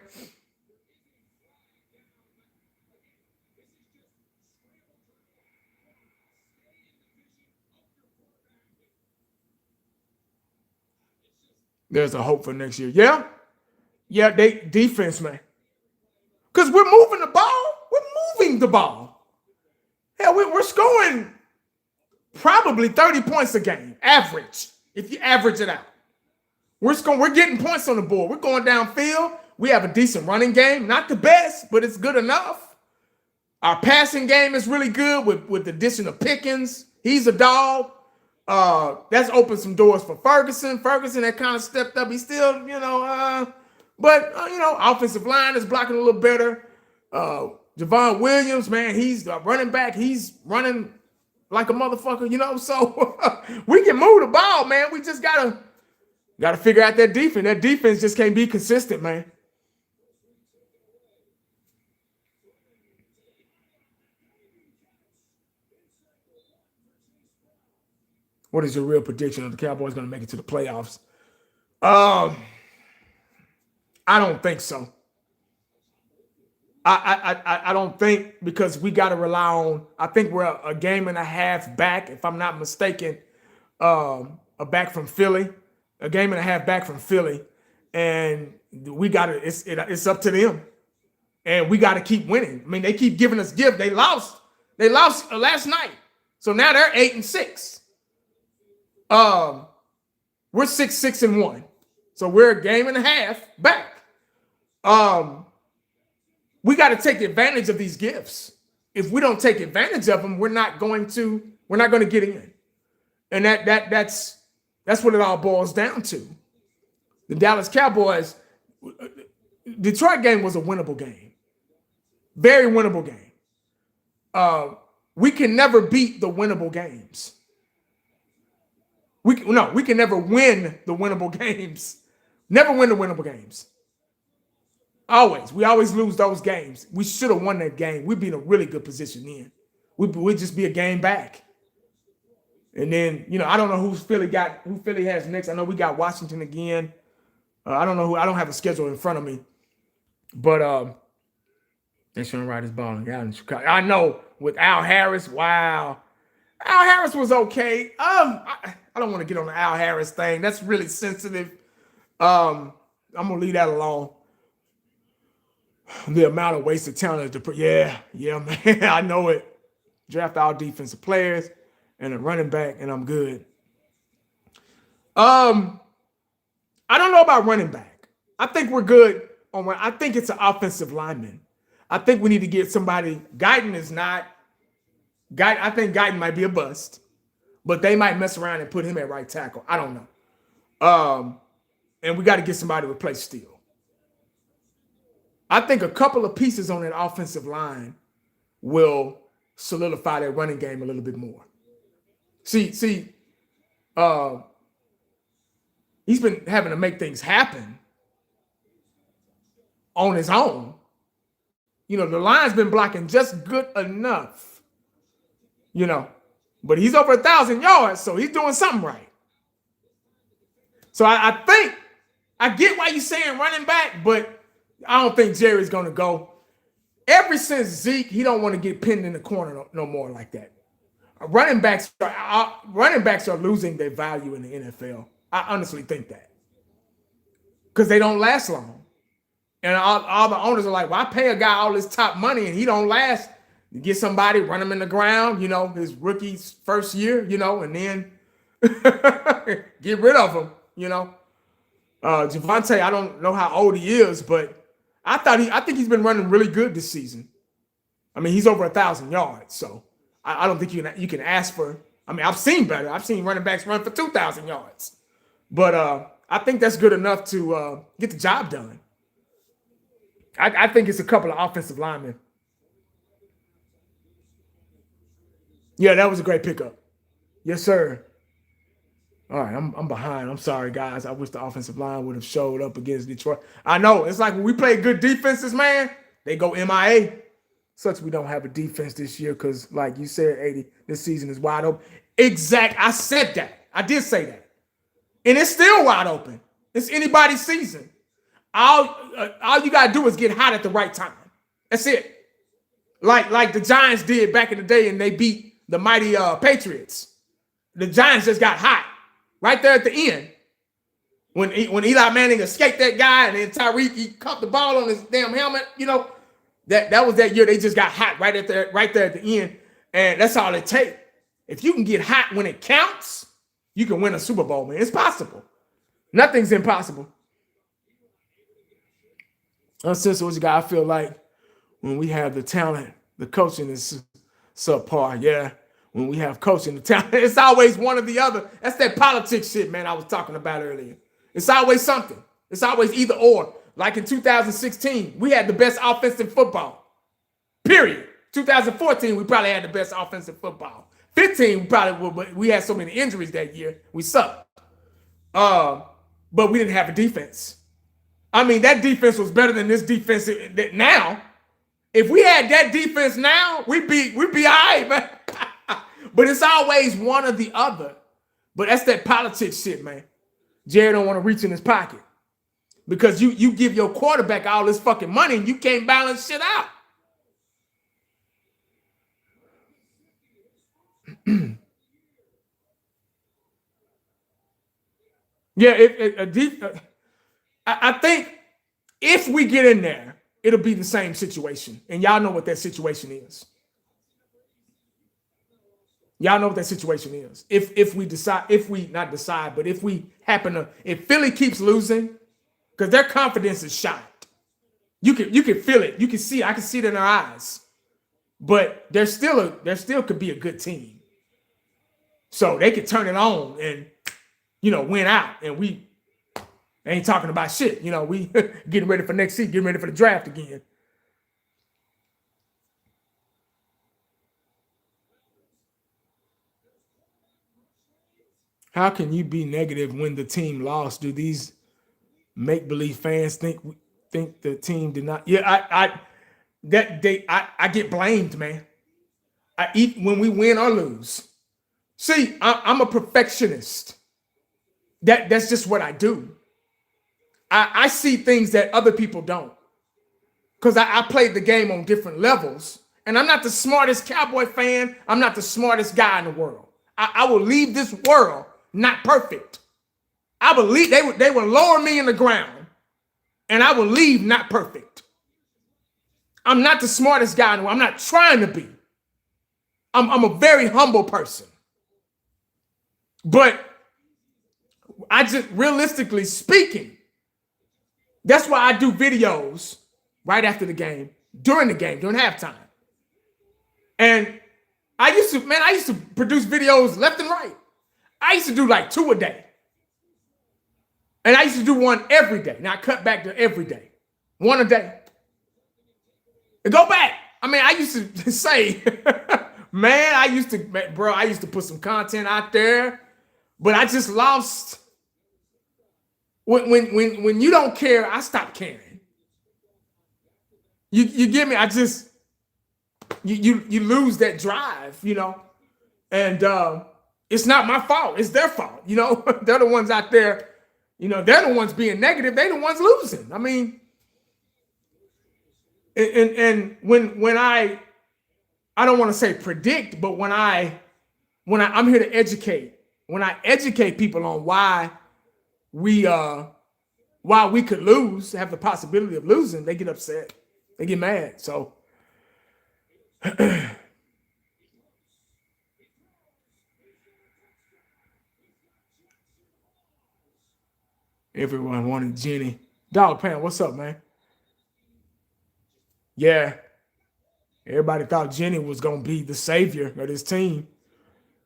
There's a hope for next year. Yeah, they defense, man. Because we're moving the ball. We're moving the ball. Hell, we're scoring probably 30 points a game, average, if you average it out. We're getting points on the board. We're going downfield. We have a decent running game. Not the best, but it's good enough. Our passing game is really good with the addition of Pickens. He's a dog. That's opened some doors for Ferguson. Ferguson had kind of stepped up. He's still, offensive line is blocking a little better. Javon Williams, man, he's a running back. He's running like a motherfucker, so we can move the ball, man. We just gotta figure out that defense. That defense just can't be consistent, man. What is your real prediction of the Cowboys going to make it to the playoffs? I don't think so. I don't think, because we got to rely on. I think we're a game and a half back, if I'm not mistaken. Back from Philly, a game and a half back from Philly, and we got to. It's up to them, and we got to keep winning. I mean, they keep giving us gift. They lost last night, so now they're 8-6. We're 6-1, so we're a game and a half back. We got to take advantage of these gifts. If we don't take advantage of them, we're not going to get in. And that's what it all boils down to. The Dallas Cowboys, Detroit game was a winnable game. Very winnable game. We can never beat the winnable games. We can never win the winnable games. Never win the winnable games. We always lose those games. We should have won that game. We'd be in a really good position then. We'd just be a game back. And then, I don't know who Philly has next. I know we got Washington again. I don't know who. I don't have a schedule in front of me. But they're trying to ride this ball out in Chicago. I know with Al Harris. Wow. Al Harris was okay. I don't want to get on the Al Harris thing. That's really sensitive. I'm gonna leave that alone. The amount of wasted talent. Yeah, man. I know it. Draft all defensive players and a running back, and I'm good. I don't know about running back. I think we're good on. I think it's an offensive lineman. I think we need to get somebody. Guyton is not. I think Guyton might be a bust, but they might mess around and put him at right tackle. I don't know. And we got to get somebody to replace Steele. I think a couple of pieces on that offensive line will solidify that running game a little bit more. See, he's been having to make things happen on his own. The line's been blocking just good enough, but he's over 1,000 yards, so he's doing something right. So I think I get why you're saying running back, but I don't think Jerry's going to go. Ever since Zeke, he don't want to get pinned in the corner no more like that. Running backs are losing their value in the NFL. I honestly think that. Because they don't last long. And all the owners are like, well, I pay a guy all this top money and he don't last. You get somebody, run him in the ground, his rookie's first year, and then get rid of him, Javonte, I don't know how old he is, but I think he's been running really good this season. I mean, he's over 1,000 yards, so I don't think you can ask for. I mean, I've seen better. I've seen running backs run for 2,000 yards, but I think that's good enough to get the job done. I think it's a couple of offensive linemen. Yeah, that was a great pickup. Yes, sir. All right, I'm behind. I'm sorry, guys. I wish the offensive line would have showed up against Detroit. I know. It's like when we play good defenses, man, they go MIA. Such we don't have a defense this year because, like you said, 80, this season is wide open. I said that. I did say that. And it's still wide open. It's anybody's season. All you got to do is get hot at the right time. That's it. Like the Giants did back in the day, and they beat the mighty Patriots. The Giants just got hot. Right there at the end, when Eli Manning escaped that guy and then Tyreek, he caught the ball on his damn helmet, that was that year they just got hot right there at the end, and that's all it takes. If you can get hot when it counts, you can win a Super Bowl, man. It's possible. Nothing's impossible. Sister, what you got? I feel like when we have the talent, the coaching is subpar. Yeah. When we have coaching the talent, it's always one or the other. That's that politics shit, man, I was talking about earlier. It's always something. It's always either or. Like in 2016, we had the best offense in football. Period. 2014, we probably had the best offense in football. 15, we had so many injuries that year. We sucked. But we didn't have a defense. I mean, that defense was better than this defense now. If we had that defense now, we'd be all right, man. But it's always one or the other. But that's that politics shit, man. Jerry don't want to reach in his pocket. because you give your quarterback all this fucking money and you can't balance shit out. Yeah, I think if we get in there, it'll be the same situation. And y'all know what that situation is. Y'all know what that situation is. If we decide, if we not decide, but if we happen to, if Philly keeps losing, because their confidence is shot. You can feel it. You can see, I can see it in their eyes. But there still could be a good team. So they could turn it on and, win out. And we ain't talking about shit. We getting ready for next season, getting ready for the draft again. How can you be negative when the team lost? Do these make-believe fans think the team did not? Yeah, I get blamed, man. I eat when we win or lose. See, I'm a perfectionist. That's just what I do. I see things that other people don't. Because I played the game on different levels. And I'm not the smartest Cowboy fan. I'm not the smartest guy in the world. I will leave this world not perfect. I believe they will lower me in the ground. And I will leave not perfect. I'm not the smartest guy in the world. I'm not trying to be. I'm a very humble person. But I just, realistically speaking, that's why I do videos right after the game, during halftime. And I used to produce videos left and right. I used to do like 2 a day. And I used to do 1 every day. Now I cut back to every day. 1 a day. And go back. I used to say, I used to put some content out there, but I just lost. When you don't care, I stop caring. You get me? You lose that drive, and it's not my fault. It's their fault. They're the ones out there, they're the ones being negative. They're the ones losing. And when I don't want to say predict, but when I'm here to educate, when I educate people on why we could lose, have the possibility of losing, they get upset. They get mad. So everyone wanted Jenny. Dog Pan, what's up, man? Yeah. Everybody thought Jenny was going to be the savior of this team.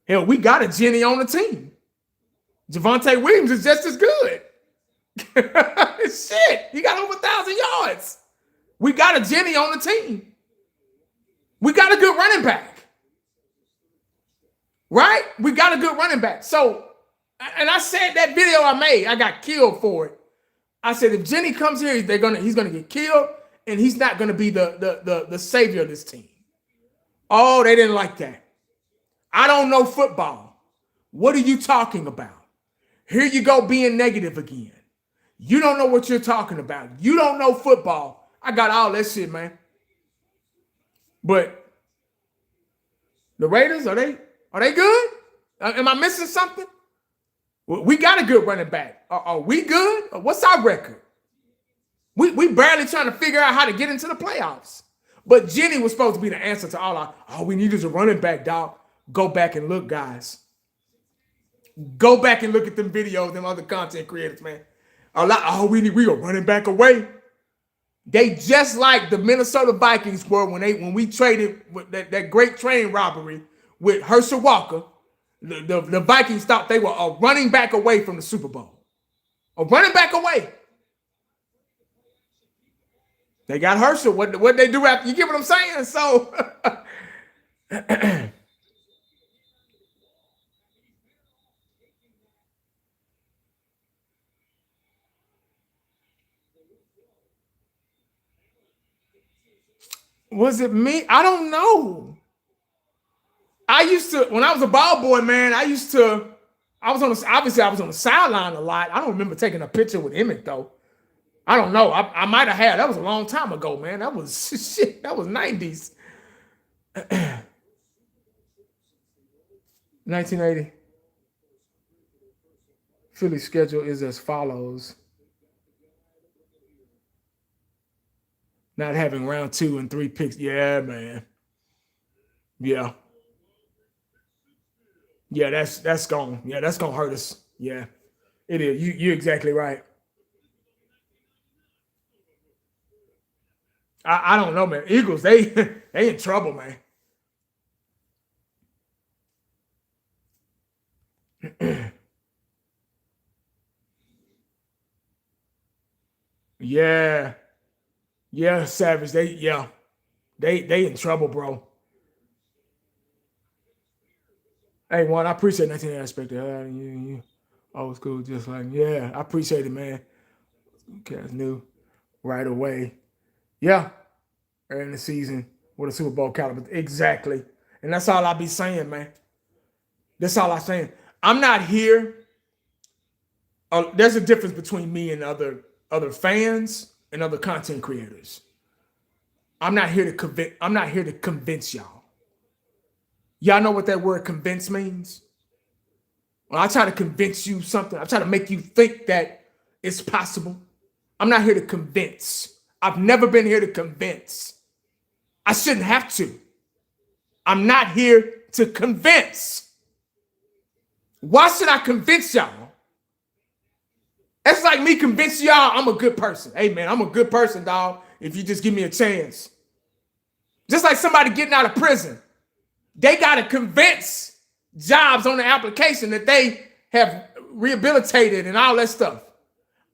Hell, we got a Jenny on the team. Javonte Williams is just as good. Shit, he got over 1,000 yards. We got a Jenny on the team. We got a good running back. Right? We got a good running back. So, and I said that video I made, I got killed for it. I said, if Jenny comes here, he's gonna get killed, and he's not gonna be the savior of this team. Oh, they didn't like that. I don't know football. What are you talking about? Here you go being negative again. You don't know what you're talking about. You don't know football. I got all that shit, man. But the Raiders, are they good? Am I missing something? We got a good running back. Are we good? What's our record? We barely trying to figure out how to get into the playoffs. But Jenny was supposed to be the answer to all we need is a running back, dog. Go back and look, guys. Go back and look at them videos, them other content creators, man. We are running back away. They just like the Minnesota Vikings were when we traded with that great train robbery with Herschel Walker. The Vikings thought they were a running back away from the Super Bowl. A running back away. They got Herschel. What they do after? You get what I'm saying? So was it me? I don't know. I used to, when I was a ball boy, man, I was on the sideline a lot. I don't remember taking a picture with Emmett though. I don't know. I might have had. That was a long time ago, man. That was shit. That was 90s. 1980. Philly's schedule is as follows. Not having round 2 and 3 picks. Yeah, man. Yeah. Yeah, that's gonna hurt us. Yeah. It is. You're exactly right. I don't know, man. Eagles, they they in trouble, man. Yeah. Yeah, Savage. They in trouble, bro. Hey, one, I appreciate 19 aspect of that. You old school, just like, yeah, I appreciate it, man. Cats knew right away. Yeah, early in the season with a Super Bowl caliber. Exactly. And that's all I be saying, man. That's all I'm saying. I'm not here. There's a difference between me and other fans and other content creators. I'm not here to convince y'all. Y'all know what that word convince means? When I try to convince you something, I try to make you think that it's possible. I'm not here to convince. I've never been here to convince. I shouldn't have to. I'm not here to convince. Why should I convince y'all? That's like me convincing y'all I'm a good person. Hey, man, I'm a good person, dog, if you just give me a chance. Just like somebody getting out of prison. They got to convince jobs on the application that they have rehabilitated and all that stuff.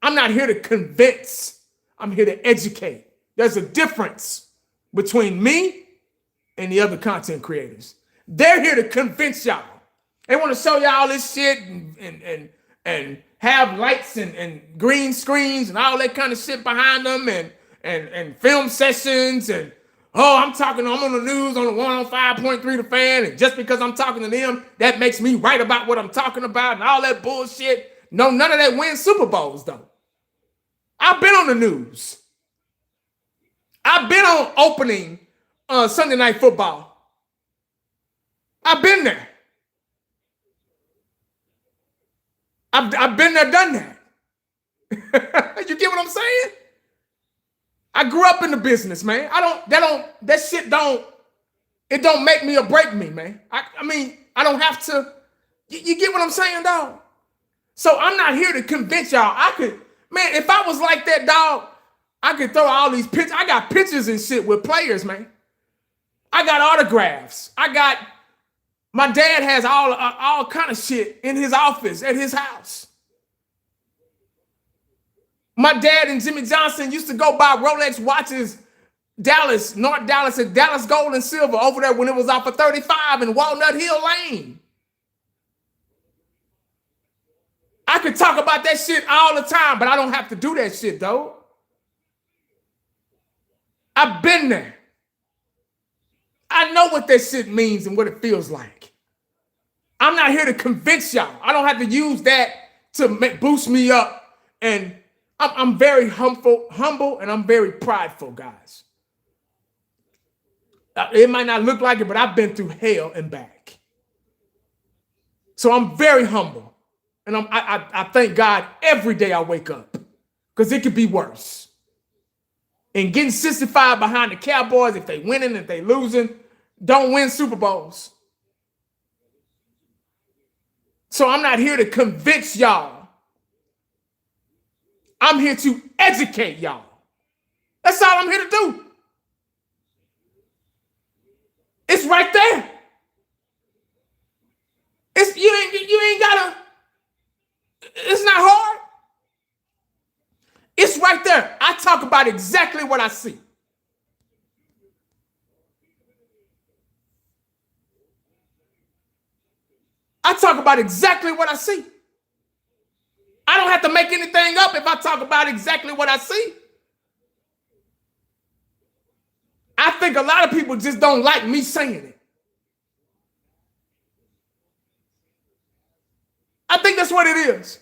I'm not here to convince. I'm here to educate. There's a difference between me and the other content creators. They're here to convince y'all. They want to show y'all this shit and have lights and green screens and all that kind of shit behind them and film sessions and I'm on the news on the 105.3 The Fan, and just because I'm talking to them, that makes me right about what I'm talking about and all that bullshit. No, none of that wins Super Bowls, though. I've been on the news. I've been on opening Sunday Night Football. I've been there. I've been there, done that. You get what I'm saying? I grew up in the business, man. It don't make me or break me, man. I mean, I don't have to. You get what I'm saying, dog? So I'm not here to convince y'all. If I was like that, dog, I could throw all these pictures. I got pictures and shit with players, man. I got autographs. My dad has all kind of shit in his office at his house. My dad and Jimmy Johnson used to go buy Rolex watches, North Dallas, and Dallas Gold and Silver over there when it was off of 35 in Walnut Hill Lane. I could talk about that shit all the time, but I don't have to do that shit, though. I've been there. I know what that shit means and what it feels like. I'm not here to convince y'all. I don't have to use that to boost me up. And I'm very humble, and I'm very prideful, guys. It might not look like it, but I've been through hell and back. So I'm very humble. And I thank God every day I wake up, because it could be worse. And getting 65 behind the Cowboys, if they winning, if they losing, don't win Super Bowls. So I'm not here to convince y'all. I'm here to educate y'all. That's all I'm here to do. It's right there. You ain't gotta. It's not hard. It's right there. I talk about exactly what I see. I talk about exactly what I see. I don't have to make anything up if I talk about exactly what I see. I think a lot of people just don't like me saying it. I think that's what it is.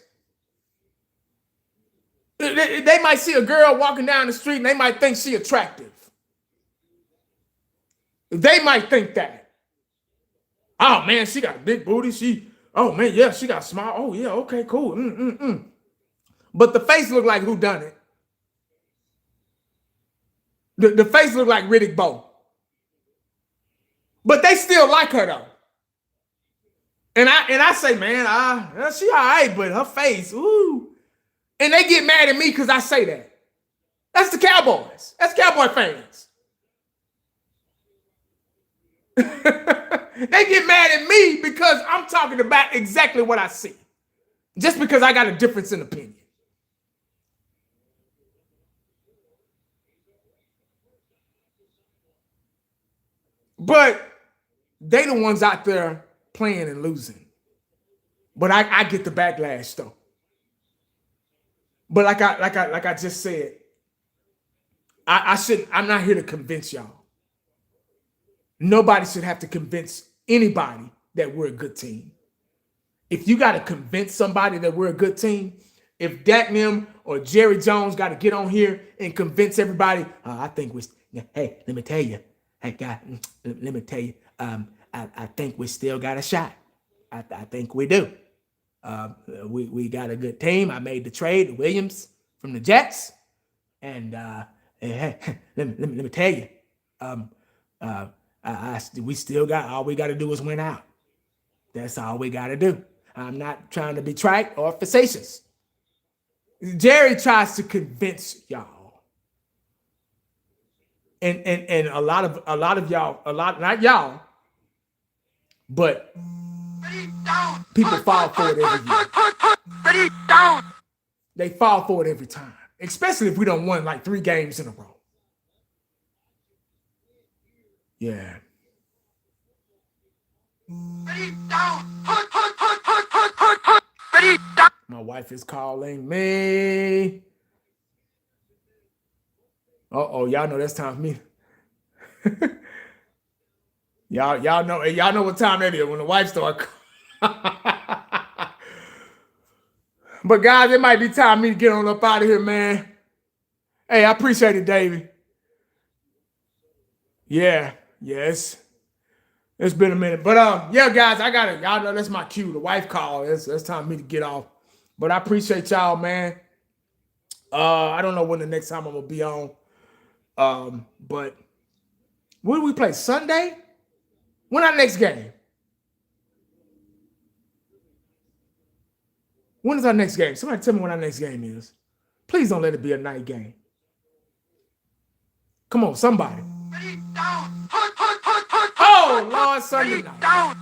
They might see a girl walking down the street and they might think she attractive. They might think that. Oh man, she got a big booty. Oh man, yeah, she got smile. Oh yeah, okay, cool. But the face look like who done it? The face look like Riddick Bowe. But they still like her though. And I say, man, she all right, but her face, ooh. And they get mad at me because I say that. That's the Cowboys. That's Cowboy fans. They get mad at me because I'm talking about exactly what I see. Just because I got a difference in opinion. But they the ones out there playing and losing. But I get the backlash though. But like I just said, I'm not here to convince y'all. Nobody should have to convince anybody that we're a good team. If you got to convince somebody that we're a good team, if Dak Nim or Jerry Jones got to get on here and convince everybody, I think hey, let me tell you, hey, guy, let me tell you, I think we still got a shot. I think we do. We got a good team. I made the trade, Williams from the Jets, and hey, let me tell you, we still got, all we got to do is win out. That's all we got to do. I'm not trying to be trite or facetious. Jerry tries to convince y'all, and a lot of y'all, not y'all, but people fall for it every year. They fall for it every time, especially if we don't win like 3 games in a row. Yeah. My wife is calling me. Uh-oh, y'all know that's time for me. y'all know what time that is when the wife starts. But guys, it might be time for me to get on up out of here, man. Hey, I appreciate it, Davey. Yeah, yes. It's been a minute. But yeah, guys, I got it. Y'all know that's my cue. The wife called. It's time for me to get off. But I appreciate y'all, man. I don't know when the next time I'm gonna be on. But when do we play? Sunday? When our next game? When is our next game? Somebody tell me when our next game is. Please don't let it be a night game. Come on, somebody. Oh, Lord, Sunday night.